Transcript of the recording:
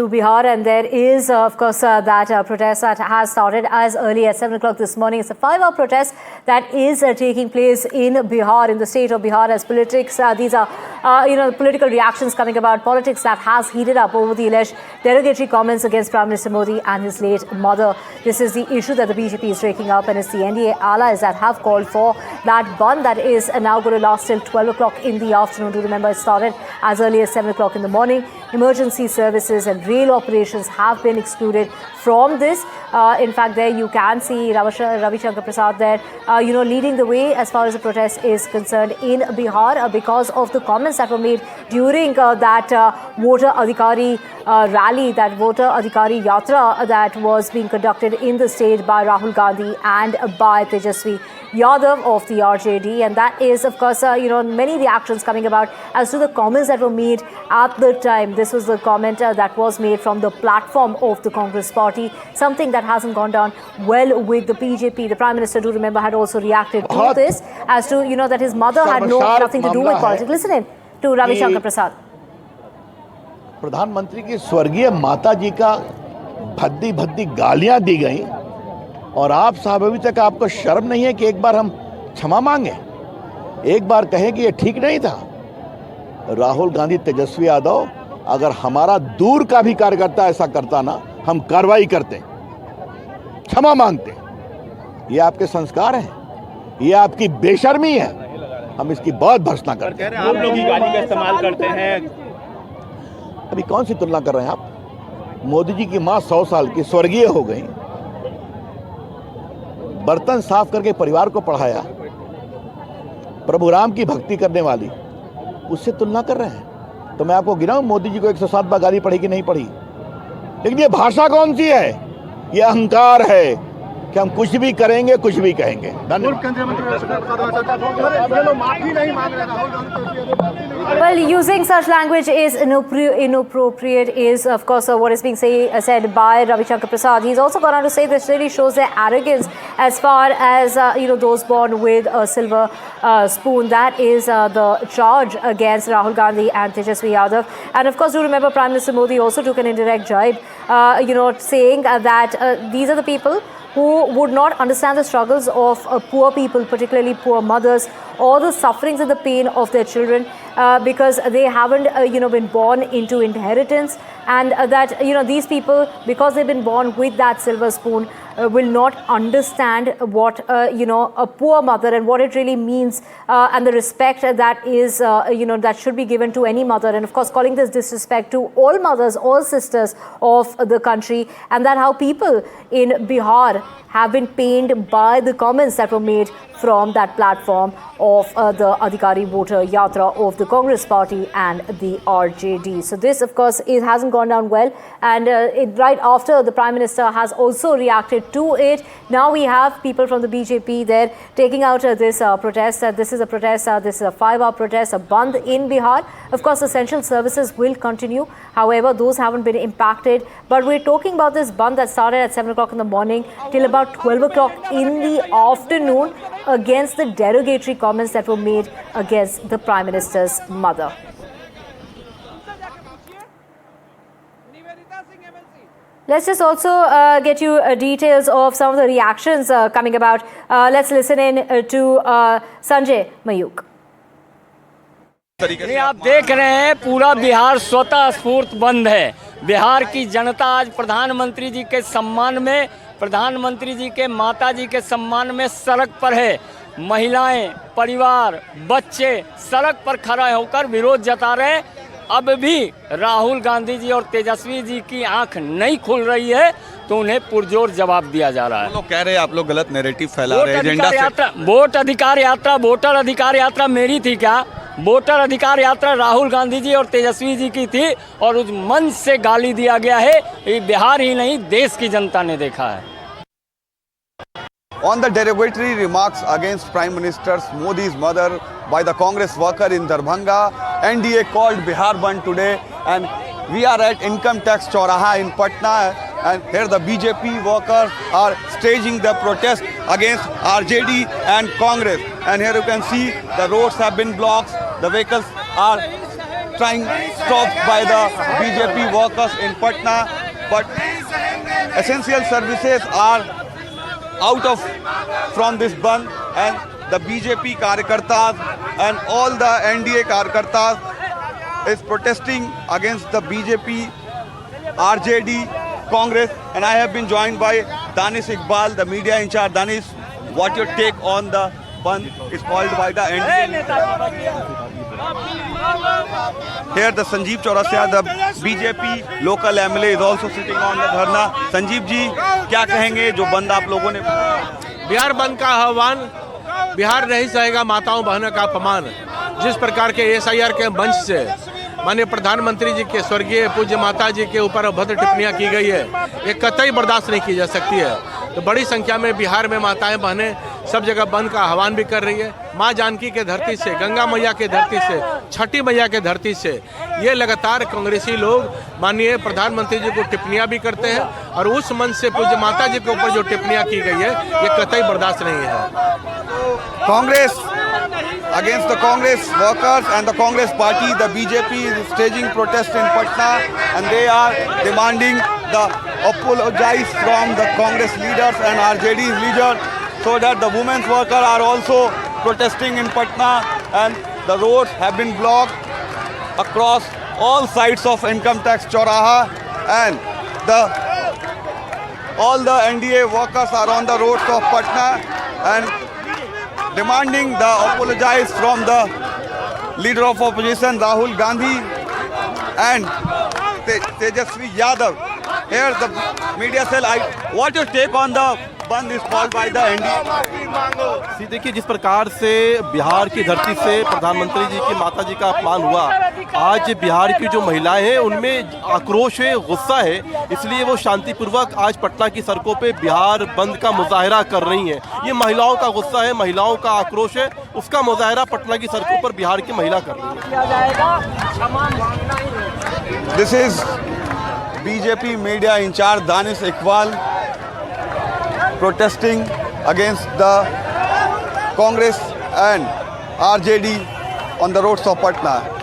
To Bihar, and there is of course that protest that has started as early as 7 o'clock this morning. It's a 5-hour protest that is taking place in Bihar, in the state of Bihar, as politics, these are political reactions coming about, politics that has heated up over the alleged derogatory comments against Prime Minister Modi and his late mother. This is the issue that the BJP is taking up, and it's the NDA allies that have called for that Bandh that is now going to last till 12 o'clock in the afternoon. Do remember, it started as early as 7 o'clock in the morning. Emergency services and rail operations have been excluded from this. In fact, there you can see Ravi Shankar Prasad there, leading the way as far as the protest is concerned in Bihar because of the comments that were made during that voter Adhikari rally, that voter Adhikari Yatra that was being conducted in the state by Rahul Gandhi and by Tejasvi Yadav of the RJD, and that is of course many reactions coming about as to the comments that were made at the time. This was the comment that was made from the platform of the Congress party, something that hasn't gone down well with the BJP. The Prime Minister, do remember, had also reacted to this as to that his mother had nothing to do with politics. Listen in to Ravi Shankar Prasad. प्रधानमंत्री की स्वर्गीय माता जी का भद्दी भद्दी गालियां दी गई और आप साहब अभी तक आपको शर्म नहीं है कि एक बार हम क्षमा मांगे, एक बार कहें कि ये ठीक नहीं था। राहुल गांधी, तेजस्वी यादव, अगर हमारा दूर का भी कार्यकर्ता ऐसा करता ना, हम कार्रवाई करते, क्षमा मांगते। ये आपके संस्कार हैं, ये आपकी बेशर्मी है, हम इसकी बहुत भर्त्सना करते हैं। आप लोग ही गाली का इस्तेमाल करते हैं। अभी कौन सी तुलना कर रहे हैं आप? मोदी जी की माँ 100 साल की स्वर्गीय हो गई, बर्तन साफ करके परिवार को पढ़ाया, प्रभु राम की भक्ति करने वाली, उससे तुलना कर रहे हैं। तो मैं आपको गिनाऊं, मोदी जी को 107 बार गाली पड़ी कि नहीं पड़ी? लेकिन ये भाषा कौन सी है? ये अहंकार है कि हम कुछ भी करेंगे, कुछ भी कहेंगे। Well, using such language is inappropriate is of course what is being said by Ravi Shankar Prasad. He's also gone on to say this really shows their arrogance as far as those born with a silver spoon. That is the charge against Rahul Gandhi and Tejasvi Yadav. And of course, do remember Prime Minister Modi also took an indirect jibe, saying that these are the people who would not understand the struggles of poor people, particularly poor mothers, or the sufferings and the pain of their children because they haven't been born into inheritance, and that these people, because they've been born with that silver spoon, will not understand what a poor mother and what it really means, and the respect that is that should be given to any mother, and of course calling this disrespect to all mothers, all sisters of the country, and that how people in Bihar have been pained by the comments that were made from that platform of the Adhikari voter Yatra of the Congress party and the RJD. So this, of course, it hasn't gone down well, and right after the Prime Minister has also reacted to it. Now we have people from the BJP there taking out this protest. This is a protest, this is a 5-hour protest, a Bandh in Bihar. Of course, essential services will continue. However, those haven't been impacted. But we're talking about this Bandh that started at 7 o'clock in the morning till about 12 o'clock in the afternoon against the derogatory comments that were made against the Prime Minister's mother. Let's just also get you details of some of the reactions coming about. Let's listen in to Sanjay Mayuk. आप देख रहे हैं पूरा बिहार स्वतः स्फूर्त बंद है। बिहार की जनता आज प्रधानमंत्री जी के सम्मान में, प्रधानमंत्री जी के माता जी के सम्मान में सड़क पर है। महिलाएं, परिवार, बच्चे सड़क पर खड़ा होकर विरोध जता रहे हैं। अब भी राहुल गांधी जी और तेजस्वी जी की आंख नहीं खुल रही है, तो उन्हें पुरजोर जवाब दिया जा रहा है। लोग कह रहे हैं आप लोग गलत नैरेटिव फैला रहे हैं। वोट अधिकार यात्रा, वोटर अधिकार यात्रा मेरी थी क्या? वोटर अधिकार यात्रा राहुल गांधी जी और तेजस्वी जी की थी, और उस मंच से गाली दिया गया है। ये बिहार ही नहीं, देश की जनता ने देखा है। On the derogatory remarks against Prime Minister Modi's mother by the Congress worker in Darbhanga, NDA called Bihar Bandh today, and we are at Income Tax Chauraha in Patna, and here the BJP workers are staging the protest against RJD and Congress. And here you can see the roads have been blocked, the vehicles are trying stopped by the BJP workers in Patna, but essential services are out of from this Bandh, and the BJP Karyakartas and all the NDA Karyakartas is protesting against the BJP, RJD, Congress, and I have been joined by Danish Iqbal, the media in charge. Danish, what your take on the Bandh is called by the NDA? Here the Sanjeev Chaurasia, the BJP local MLA, is also sitting on the dharna. Sanjeev ji, क्या कहेंगे जो बंद आप लोगों ने? बिहार बंद का आह्वान, बिहार नहीं सहेगा माताओं बहनों का अपमान। जिस प्रकार के SIR के मंच से माननीय प्रधानमंत्री जी के स्वर्गीय पूज्य माता जी के ऊपर अभद्र टिप्पणियां की गई है, ये कतई बर्दाश्त नहीं की जा सकती है। तो बड़ी संख्या में बिहार में माताएं बहनें सब जगह बंद का आह्वान भी कर रही है। माँ जानकी के धरती से, गंगा मैया के धरती से, छठी मैया के धरती से ये लगातार कांग्रेसी लोग माननीय प्रधानमंत्री जी को टिप्पणियां भी करते हैं, और उस मंच से पूज्य माता जी के ऊपर जो टिप्पणियां की गई है ये कतई बर्दाश्त नहीं है। Congress, against the Congress workers and the Congress party, the BJP is staging protest in Patna, and they are demanding the apologize from the Congress leaders and RJD's leader, so that the women's workers are also protesting in Patna, and the roads have been blocked across all sides of Income Tax Chauraha, and all the NDA workers are on the roads of Patna and demanding the apologize from the leader of opposition Rahul Gandhi and Tejasvi Yadav. Here the media cell, what your take on the Bandh is called by the NDA? देखिए, जिस प्रकार से बिहार की धरती से प्रधानमंत्री जी की माता जी का अपमान हुआ, आज बिहार की जो महिलाएं हैं उनमें आक्रोश है, गुस्सा है, इसलिए वो शांतिपूर्वक आज पटना की सड़कों पे बिहार बंद का मुजाहरा कर रही हैं। ये महिलाओं का गुस्सा है, महिलाओं का आक्रोश है, उसका मुजाहरा पटना की सड़कों पर बिहार की महिला कर रही है। This is BJP media in charge Danish Iqbal protesting against the Congress and RJD on the roads of Patna.